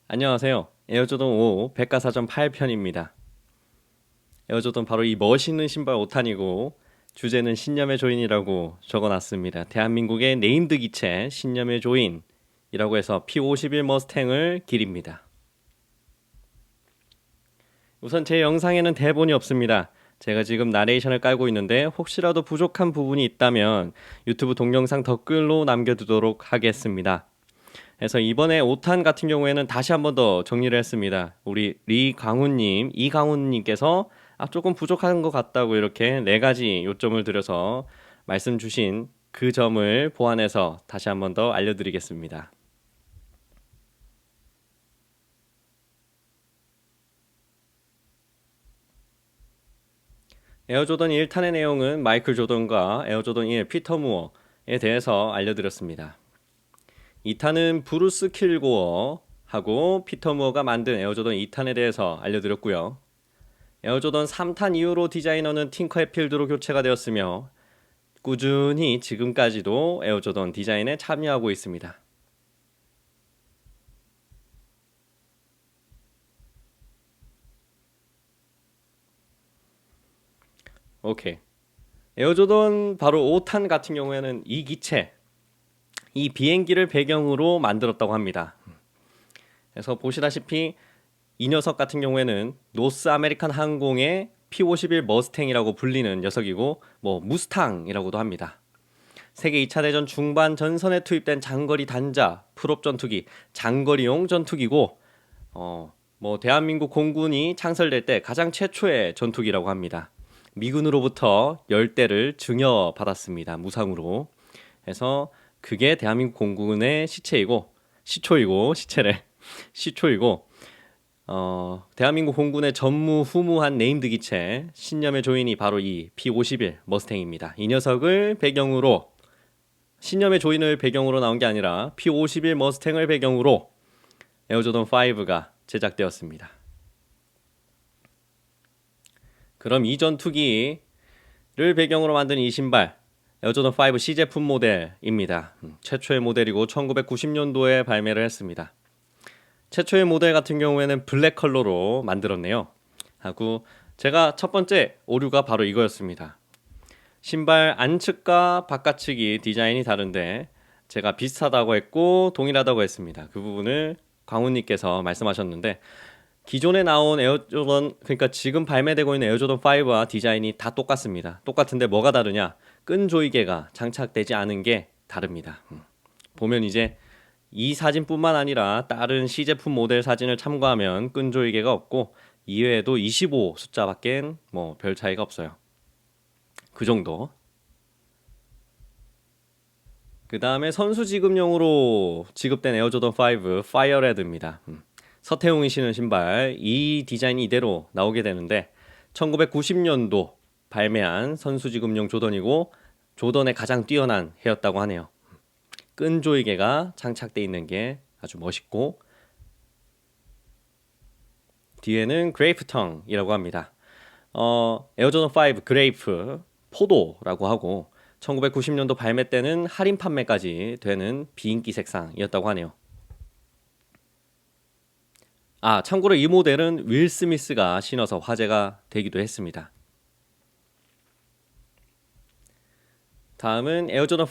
안녕하세요. 에어조던 5 백과사전 8편입니다. 에어조던 바로 이 멋있는 신발 5탄이고 주제는 신념의 조인이라고 적어놨습니다. 대한민국의 네임드 기체 신념의 조인이라고 해서 P51 머스탱을 기립니다. 우선 제 영상에는 대본이 없습니다. 제가 지금 나레이션을 깔고 있는데 혹시라도 부족한 부분이 있다면 유튜브 동영상 댓글로 남겨두도록 하겠습니다. 그래서 이번에 5탄 같은 경우에는 다시 한 번 더 정리를 했습니다. 우리 리강훈님, 이강훈님께서 조금 부족한 것 같다고 이렇게 4가지 요점을 드려서 말씀 주신 그 점을 보완해서 다시 한 번 더 알려드리겠습니다. 에어조던 1탄의 내용은 마이클 조던과 에어조던 1 피터 무어에 대해서 알려드렸습니다. 2탄은 브루스 킬고어하고 피터 무어가 만든 에어조던 2탄에 대해서 알려드렸고요. 에어조던 3탄 이후로 디자이너는 팅커 해필드로 교체가 되었으며 꾸준히 지금까지도 에어조던 디자인에 참여하고 있습니다. 오케이. 에어조던 바로 5탄 같은 경우에는 이 기체, 이 비행기를 배경으로 만들었다고 합니다. 그래서 보시다시피 이 녀석 같은 경우에는 노스 아메리칸 항공의 P-51 머스탱이라고 불리는 녀석이고 무스탕이라고도 합니다. 세계 2차 대전 중반 전선에 투입된 장거리 단자 풀업 전투기, 장거리용 전투기고 대한민국 공군이 창설될 때 가장 최초의 전투기라고 합니다. 미군으로부터 10대를 증여받았습니다. 무상으로. 그래서 그게 대한민국 공군의 시초이고 대한민국 공군의 전무후무한 네임드 기체 신념의 조인이 바로 이 P-51 머스탱입니다. 이 녀석을 배경으로 신념의 조인을 배경으로 나온 게 아니라 P-51 머스탱을 배경으로 에어조던 5가 제작되었습니다. 그럼 이 전투기를 배경으로 만든 이 신발 에어조던 5 C제품 모델입니다. 최초의 모델이고 1990년도에 발매를 했습니다. 최초의 모델 같은 경우에는 블랙 컬러로 만들었네요. 하고 제가 첫 번째 오류가 바로 이거였습니다. 신발 안측과 바깥측이 디자인이 다른데 제가 비슷하다고 했고 동일하다고 했습니다. 그 부분을 광훈님께서 말씀하셨는데 기존에 나온 에어조던, 그러니까 지금 발매되고 있는 에어조던 5와 디자인이 다 똑같습니다. 똑같은데 뭐가 다르냐? 끈 조이개가 장착되지 않은 게 다릅니다. 보면 이제 이 사진뿐만 아니라 다른 C제품 모델 사진을 참고하면 끈 조이개가 없고 이외에도 25 숫자밖에 별 차이가 없어요. 그 정도. 그 다음에 선수 지급용으로 지급된 에어조던 5 파이어레드입니다. 서태웅이 신은 신발, 이 디자인이 이대로 나오게 되는데 1990년도 발매한 선수 지급용 조던이고 조던의 가장 뛰어난 해였다고 하네요. 끈 조이개가 장착되어 있는 게 아주 멋있고 뒤에는 그레이프텅이라고 합니다. 에어조던 5 그레이프 포도라고 하고 1990년도 발매 때는 할인 판매까지 되는 비인기 색상이었다고 하네요. 참고로 이 모델은 윌 스미스가 신어서 화제가 되기도 했습니다. 다음은 에어조던 5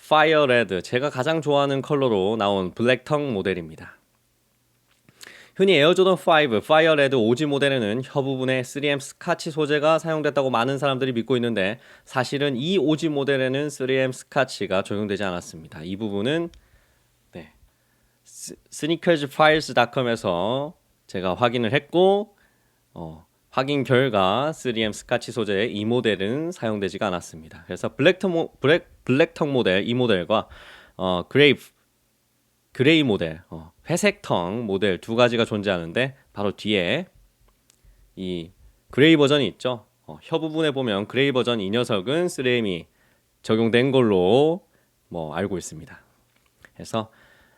파이어 레드, 제가 가장 좋아하는 컬러로 나온 블랙텅 모델입니다. 흔히 에어조던 5 파이어 레드 오지 모델에는 혀 부분에 3M 스카치 소재가 사용됐다고 많은 사람들이 믿고 있는데 사실은 이 오지 모델에는 3M 스카치가 적용되지 않았습니다. 이 부분은 sneakersfiles.com에서 제가 확인을 했고 확인 결과 3M 스카치 소재의 이 모델은 사용되지가 않았습니다. 그래서 블랙텅 모델 이 모델과 그레이 모델 회색텅 모델 두 가지가 존재하는데 바로 뒤에 이 그레이 버전이 있죠. 혀 부분에 보면 그레이 버전 이 녀석은 3M이 적용된 걸로 알고 있습니다. 그래서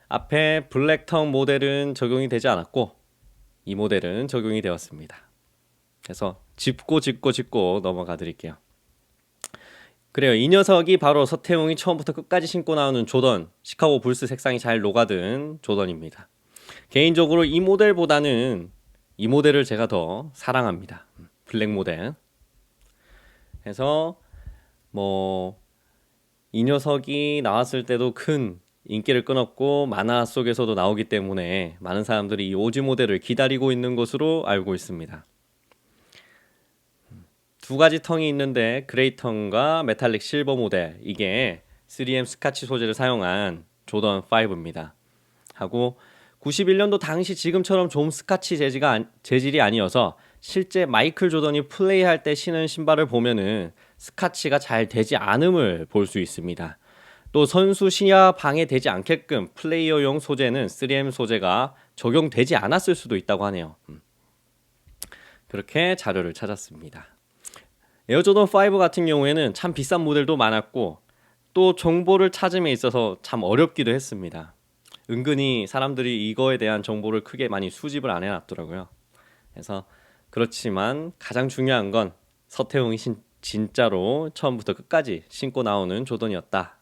앞에 블랙텅 모델은 적용이 되지 않았고 이 모델은 적용이 되었습니다. 그래서 짚고 넘어가 드릴게요. 그래요. 이 녀석이 바로 서태웅이 처음부터 끝까지 신고 나오는 조던, 시카고 불스 색상이 잘 녹아든 조던입니다. 개인적으로 이 모델보다는 이 모델을 제가 더 사랑합니다. 블랙 모델. 해서 뭐 이 녀석이 나왔을 때도 큰 인기를 끊었고 만화 속에서도 나오기 때문에 많은 사람들이 이 오지 모델을 기다리고 있는 것으로 알고 있습니다. 두 가지 텅이 있는데 그레이 텅과 메탈릭 실버 모델, 이게 3M 스카치 소재를 사용한 조던 5입니다. 하고 91년도 당시 지금처럼 좀 스카치 재질이 아니어서 실제 마이클 조던이 플레이할 때 신은 신발을 보면은 스카치가 잘 되지 않음을 볼 수 있습니다. 또 선수 시야 방해되지 않게끔 플레이어용 소재는 3M 소재가 적용되지 않았을 수도 있다고 하네요. 그렇게 자료를 찾았습니다. 에어조던 5 같은 경우에는 참 비싼 모델도 많았고 또 정보를 찾음에 있어서 참 어렵기도 했습니다. 은근히 사람들이 이거에 대한 정보를 크게 많이 수집을 안 해놨더라고요. 그래서 그렇지만 가장 중요한 건 서태웅이 진짜로 처음부터 끝까지 신고 나오는 조던이었다.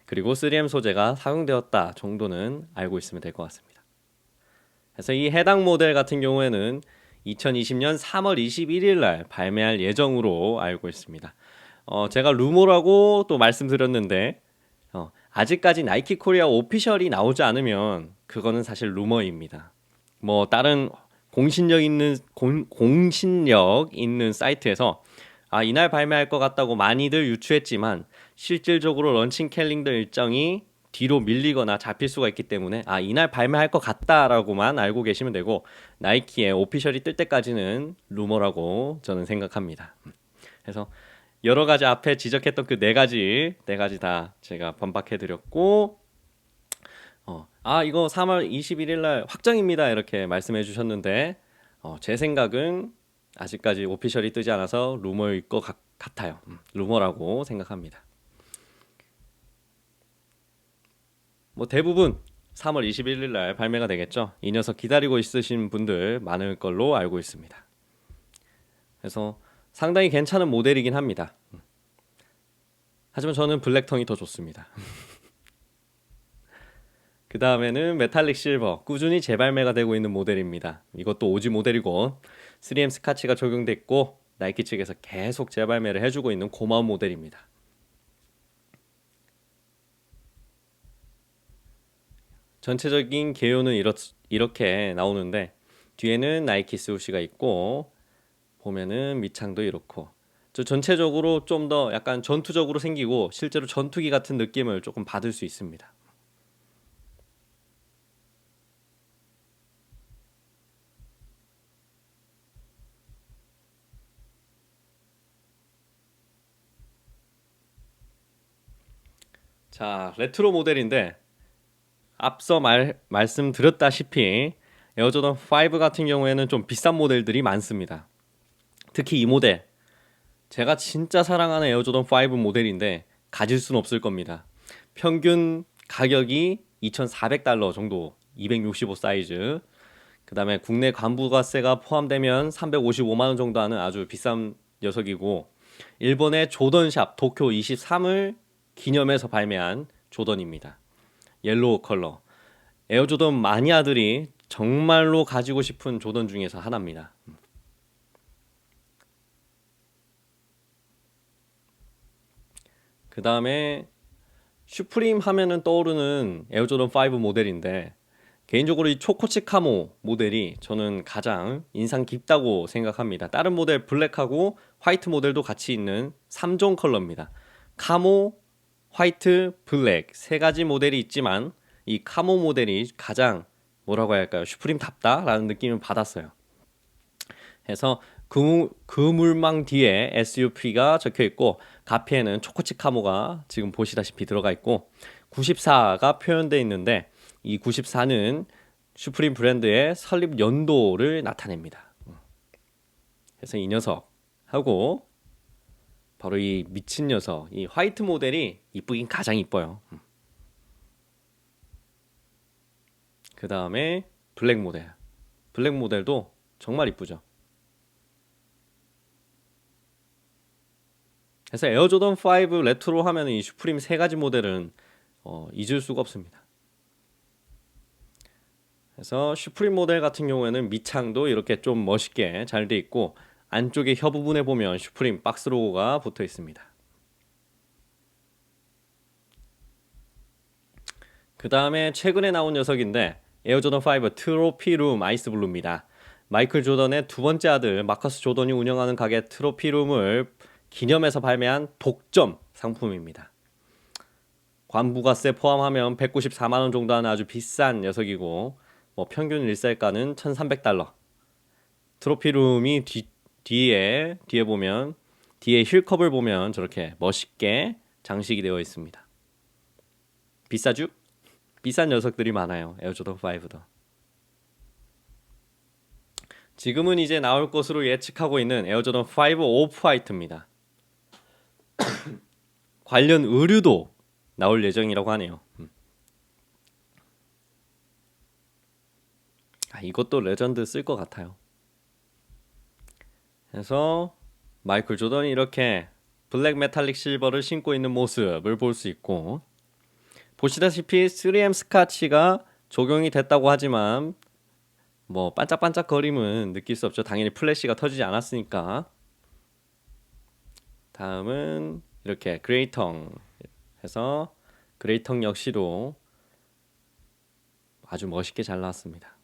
그리고 3M 소재가 사용되었다 정도는 알고 있으면 될 것 같습니다. 그래서 이 해당 모델 같은 경우에는 2020년 3월 21일 날 발매할 예정으로 알고 있습니다. 제가 루머라고 또 말씀드렸는데 아직까지 나이키 코리아 오피셜이 나오지 않으면 그거는 사실 루머입니다. 뭐 다른 공신력 있는 사이트에서 이날 발매할 것 같다고 많이들 유추했지만 실질적으로 런칭 캘린더 일정이 뒤로 밀리거나 잡힐 수가 있기 때문에 이날 발매할 것 같다라고만 알고 계시면 되고 나이키의 오피셜이 뜰 때까지는 루머라고 저는 생각합니다. 그래서 여러 가지 앞에 지적했던 그 네 가지 다 제가 반박해 드렸고 이거 3월 21일 날 확정입니다 이렇게 말씀해 주셨는데 제 생각은 아직까지 오피셜이 뜨지 않아서 루머일 것 같아요. 루머라고 생각합니다. 뭐 대부분 3월 21일 날 발매가 되겠죠. 이 녀석 기다리고 있으신 분들 많을 걸로 알고 있습니다. 그래서 상당히 괜찮은 모델이긴 합니다. 하지만 저는 블랙텅이 더 좋습니다. 그 다음에는 메탈릭 실버, 꾸준히 재발매가 되고 있는 모델입니다. 이것도 오지 모델이고 3M 스카치가 적용됐고 나이키 측에서 계속 재발매를 해주고 있는 고마운 모델입니다. 전체적인 개요는 이렇게 나오는데 뒤에는 나이키 스우시가 있고 보면은 밑창도 이렇고 전체적으로 좀 더 약간 전투적으로 생기고 실제로 전투기 같은 느낌을 조금 받을 수 있습니다. 자, 레트로 모델인데 앞서 말씀드렸다시피 에어조던 5 같은 경우에는 좀 비싼 모델들이 많습니다. 특히 이 모델 제가 진짜 사랑하는 에어조던 5 모델인데 가질 수는 없을 겁니다. 평균 가격이 $2,400 정도, 265 사이즈. 그 다음에 국내 관부가세가 포함되면 355만 원 정도 하는 아주 비싼 녀석이고 일본의 조던샵 도쿄 23을 기념해서 발매한 조던입니다. 옐로우 컬러. 에어조던 마니아들이 정말로 가지고 싶은 조던 중에서 하나입니다. 그 다음에 슈프림 하면은 떠오르는 에어조던 5 모델인데 개인적으로 이 초코칩 카모 모델이 저는 가장 인상 깊다고 생각합니다. 다른 모델 블랙하고 화이트 모델도 같이 있는 3종 컬러입니다. 카모, 화이트, 블랙 세 가지 모델이 있지만 이 카모 모델이 가장 뭐라고 해야 할까요? 슈프림답다라는 느낌을 받았어요. 그래서 그물망 뒤에 SUP가 적혀 있고 가피에는 초코칩 카모가 지금 보시다시피 들어가 있고 94가 표현되어 있는데 이 94는 슈프림 브랜드의 설립 연도를 나타냅니다. 그래서 이 녀석하고 바로 이 미친 녀석, 이 화이트 모델이 이쁘긴 가장 이뻐요. 그 다음에 블랙 모델. 블랙 모델도 정말 이쁘죠. 그래서 에어조던 5 레트로 하면 이 슈프림 세 가지 모델은 잊을 수가 없습니다. 그래서 슈프림 모델 같은 경우에는 밑창도 이렇게 좀 멋있게 잘 돼 있고 안쪽에 혀 부분에 보면 슈프림 박스 로고가 붙어 있습니다. 그 다음에 최근에 나온 녀석인데 에어조던 5 트로피룸 아이스블루입니다. 마이클 조던의 두 번째 아들 마커스 조던이 운영하는 가게 트로피룸을 기념해서 발매한 독점 상품입니다. 관부가세 포함하면 194만 원 정도 하는 아주 비싼 녀석이고 평균 일셀가는 1,300달러. 트로피룸이 뒤에 보면 뒤에 힐컵을 보면 저렇게 멋있게 장식이 되어 있습니다. 비싸죠? 비싼 녀석들이 많아요. 에어조던 5도. 지금은 이제 나올 것으로 예측하고 있는 에어조던 5 오프 화이트입니다. 관련 의류도 나올 예정이라고 하네요. 이것도 레전드 쓸 것 같아요. 그래서 마이클 조던이 이렇게 블랙 메탈릭 실버를 신고 있는 모습을 볼 수 있고 보시다시피 3M 스카치가 적용이 됐다고 하지만 반짝반짝 거림은 느낄 수 없죠. 당연히 플래시가 터지지 않았으니까. 다음은 이렇게 그레이텅 해서 그레이텅 역시도 아주 멋있게 잘 나왔습니다.